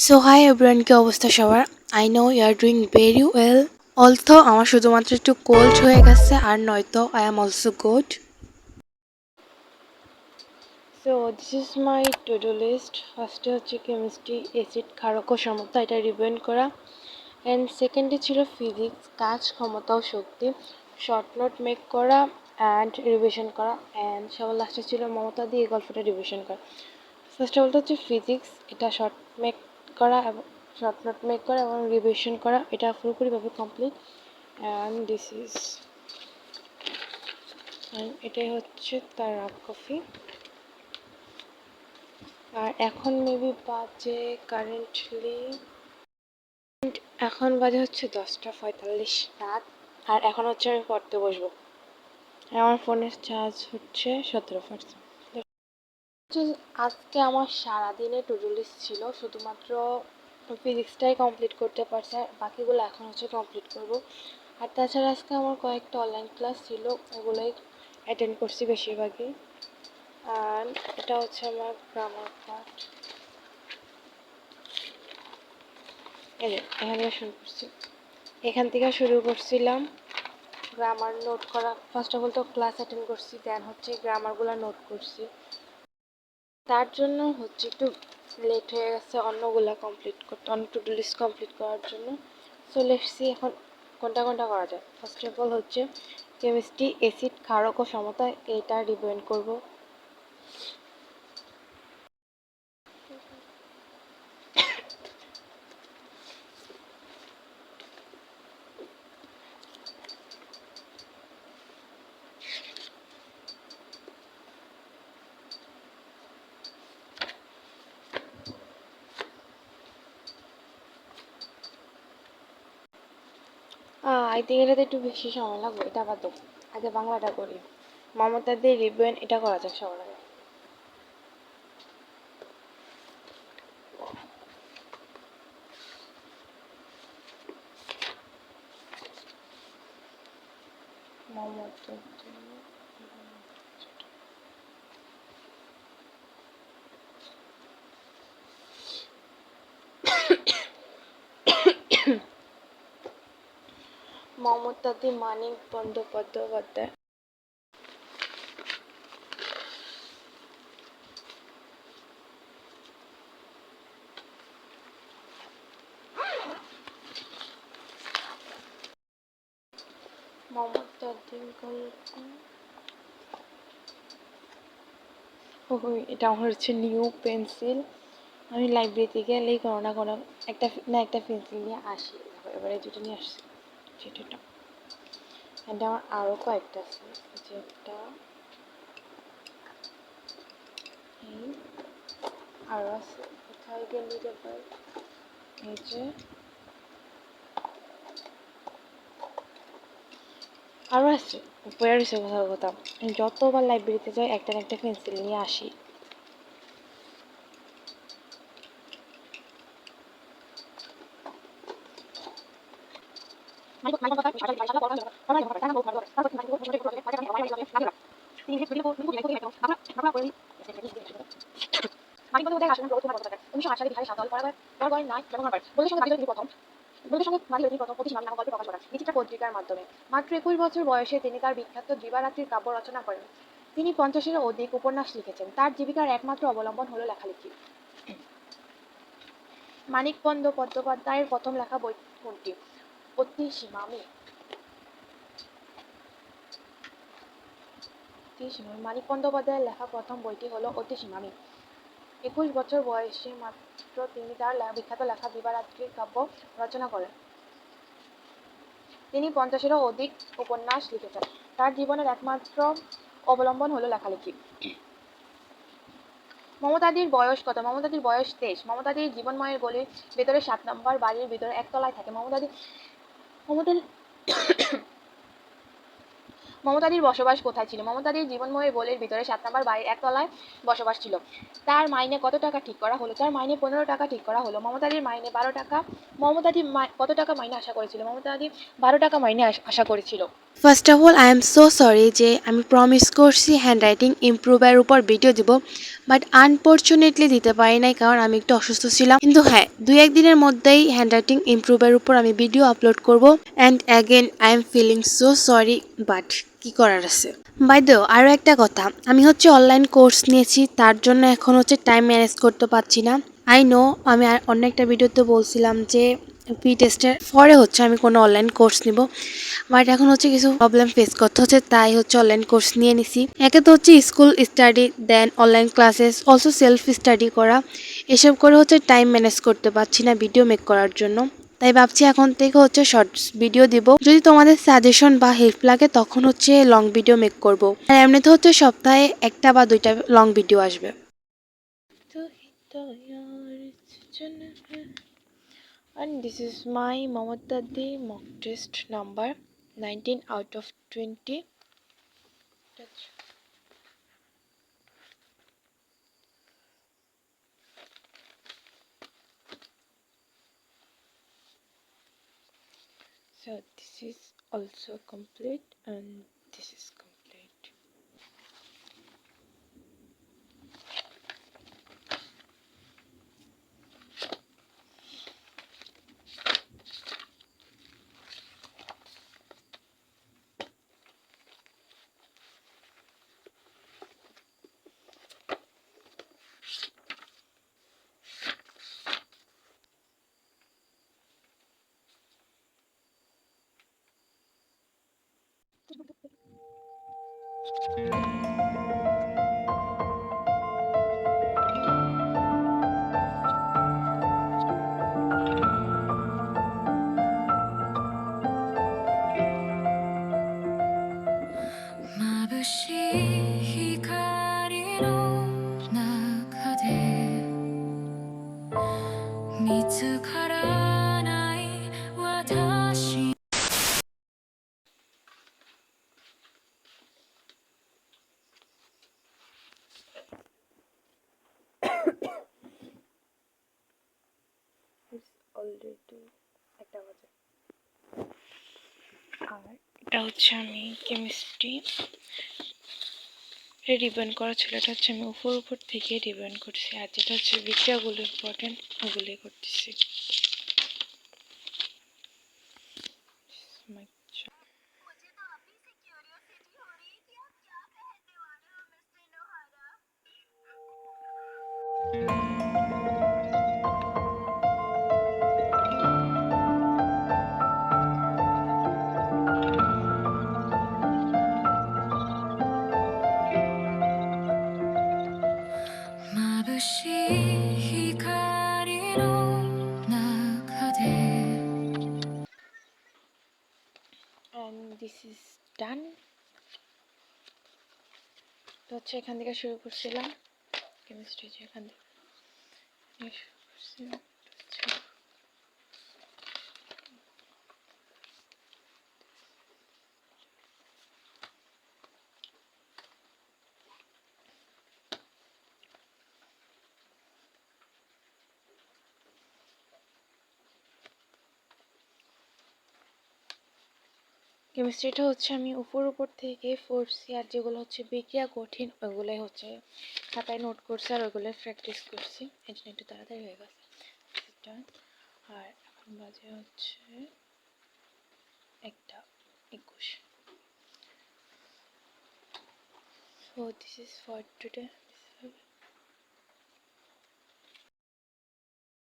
So hi everyone, কি অবস্থা সবার? I know you are doing very well. Although আমার শুধুমাত্র একটু কোল্ড হয়ে গেছে, আর নয়তো I am also good. So this is my to do list. ফার্স্টে হচ্ছে কেমিস্ট্রি, অ্যাসিড ক্ষারক ও সমতা, এটা রিভিশন করা। অ্যান্ড সেকেন্ডে ছিল ফিজিক্স, কাজ, ক্ষমতা ও শক্তি, শর্ট নোট মেক করা অ্যান্ড রিভিশন করা। অ্যান্ড সবার লাস্টে ছিল মমতা দিয়ে এই গল্পটা রিভিশন করা। ফার্স্ট অফ অল হচ্ছে ফিজিক্স, এটা শর্ট নোট মেক করা এবং রিভিশন করা, এটা পুরোপুরিভাবে কমপ্লিট। অ্যান্ড এটাই হচ্ছে তার রাব কফি। আর এখন মেবি বাজে কারেন্টলি হচ্ছে 10:45 রাত। আর এখন হচ্ছে আমি পড়তে বসবো। আমার ফোনের চার্জ হচ্ছে 17%। আজকে আমার সারাদিনে টু ডু লিস্ট ছিল, শুধুমাত্র ফিজিক্সটাই কমপ্লিট করতে পারছি, আর বাকিগুলো এখন হচ্ছে কমপ্লিট করব। আর তাছাড়া আজকে আমার কয়েকটা অনলাইন ক্লাস ছিল, ওগুলোই অ্যাটেন্ড করছি বেশিরভাগই। আর এটা হচ্ছে আমার গ্রামার পার্ট। এই যে এখানে শুরু করছি, এখান থেকে শুরু করছিলাম গ্রামার নোট করা। ফার্স্ট অফ অল তো ক্লাস অ্যাটেন্ড করছি, দেন হচ্ছে গ্রামারগুলো নোট করছি। তার জন্য হচ্ছে একটু লেট হয়ে গেছে অন্যগুলা কমপ্লিট করতে, অন্য টু ডু লিস্ট কমপ্লিট করার জন্য। সো লেটস সি এখন কোনটা কোনটা করা যায়। ফার্স্ট অফ অল হচ্ছে কেমিস্ট্রি, অ্যাসিড ক্ষারক ও সমতা, এটা রিভিশন করব। আই থিঙ্ক এটাতে একটু বেশি সময় লাগবে, এটা বাদ দাও, আগে বাংলাটা করি। মমতা দিয়ে রিভিশন এটা করা যাক সবার আগে। মমতা মমতাদি মানিক বন্দ্যোপাধ্যায়। মমতাদি গল্প। ও এটা আমার হচ্ছে নিউ পেন্সিল। আমি লাইব্রেরিতে গেলেই কোনো না কোনো একটা পেন্সিল নিয়ে আসি। এবারে যেটা নিয়ে আসছি সেটা, এটা আমার আরও কয়েকটা আছে, যেটা এই আরও আছে। কোথায় গেলি এবার? এই যে আরও আছে, উপরে রয়েছে কোথাও কোথাও। যতবার লাইব্রেরিতে যাই একটা না একটা পেন্সিল নিয়ে আসি। মানিকবন্দ্যোপাধ্যায়ের আসনের প্রবর্তন 1908 সালে বিহারের সাঁওতাল বরগড়ের ন্যায় ব্যবহার করেন। বন্ধুদের সঙ্গে তিনি প্রথম অতিসীমামি নামক গল্পে প্রকাশ করেন বিচিত্রা পত্রিকার মাধ্যমে। মাত্র 21 বছর বয়সে তিনি তার বিখ্যাত দিবারাত্রির কাব্য রচনা করেন। তিনি 50-এরও অধিক উপন্যাস লিখেছেন। তার জীবিকার একমাত্র অবলম্বন হলো লেখালেখি। মানিক বন্দ্যোপাধ্যায়ের প্রথম লেখা বই কোনটি? অতিসীমামি। মানিক বন্দ্যোপাধ্যায়ের লেখা প্রথম বইটি হলো অতিসীমামি। 21 বছর বয়সে মাত্র তিনি তার বিখ্যাত লেখা দিবারাত্রির কাব্য রচনা করেন। তিনি 50-এরও অধিক উপন্যাস লিখেছেন। তার জীবনের একমাত্র অবলম্বন হলো লেখালেখি। মমতাদির বয়স কত? মমতাদির বয়স 23। মমতাদির জীবনময়ের গলির ভেতরে 7 নম্বর বাড়ির ভিতরে একতলায় থাকে। মমতাদির বসবাস কোথায় ছিল? মমতাদির জীবনময়ের গলির ভিতরে 7 নম্বর বাড়ির একতলায় বসবাস ছিল। তার মাইনে কত টাকা ঠিক করা হলো? তার মাইনে 15 টাকা ঠিক করা হলো। মমতাদির মাইনে 12 টাকা। মমতাদি কত টাকা মাইনে আশা করেছিল? মমতাদি 12 টাকা মাইনে আশা করেছিল। First of all I am so sorry যে আমি প্রমিস করছি হ্যান্ডরাইটিং ইমপ্রুভের উপর ভিডিও দিব, বাট আনফর্চুনেটলি দিতে পারি নাই কারণ আমি একটু অসুস্থ ছিলাম। কিন্তু হ্যাঁ, 2-1 দিনের মধ্যেই হ্যান্ডরাইটিং ইমপ্রুভের উপর আমি ভিডিও আপলোড করব। And again I am feeling so sorry, but কি করার আছে। বাই দ্য ওয়ে, আরও একটা কথা, আমি হচ্ছে অনলাইন কোর্স নিয়েছি, তার জন্য এখন হচ্ছে টাইম ম্যানেজ করতে পারছি না। আই নো আমি অন্য একটা ভিডিওতে বলছিলাম যে পি টেস্টের পরে হচ্ছে আমি কোনো অনলাইন কোর্স নিব, বাট এখন হচ্ছে কিছু প্রবলেম ফেস করতে হচ্ছে, তাই হচ্ছে অনলাইন কোর্স নিয়ে নিছি। একে তো হচ্ছে school study, then online classes, also self study করা, এসব করে হচ্ছে টাইম ম্যানেজ করতে পারছি না ভিডিও মেক করার জন্য। তাই ভাবছি এখন থেকে হচ্ছে শর্টস ভিডিও দিব, যদি তোমাদের সাজেশন বা হেল্প লাগে তখন হচ্ছে লং ভিডিও মেক করব। আর এমনিতে হচ্ছে সপ্তাহে 1টা বা 2টা লং ভিডিও আসবে। And this is my Mohammad Dadi mock test number 19 out of 20. So this is also complete and this is complete. Already একটা বাজে। আর এটা হচ্ছে আমি কেমিস্ট্রি রিবান করা ছিল, এটা হচ্ছে আমি উপর থেকে রিবান করছি, আর যেটা হচ্ছে বিক্রিয়াগুলো ইম্পর্টেন্ট ওগুলোই করতেছি। And this is done. তো হচ্ছে এখান থেকে শুরু করছিলাম কেমিস্ট্রি, যে এখান থেকে শুরু করছিলাম। কেমিস্ট্রিটা হচ্ছে আমি উপর থেকে পড়ছি, আর যেগুলো হচ্ছে বিক্রিয়া কঠিন ওইগুলোই হচ্ছে খাতায় নোট করছি, আর ওইগুলো প্র্যাকটিস করছি, এই জন্য একটু তাড়াতাড়ি হয়ে গেছে। আর এখন বাজে হচ্ছে 1:21. So this is for today.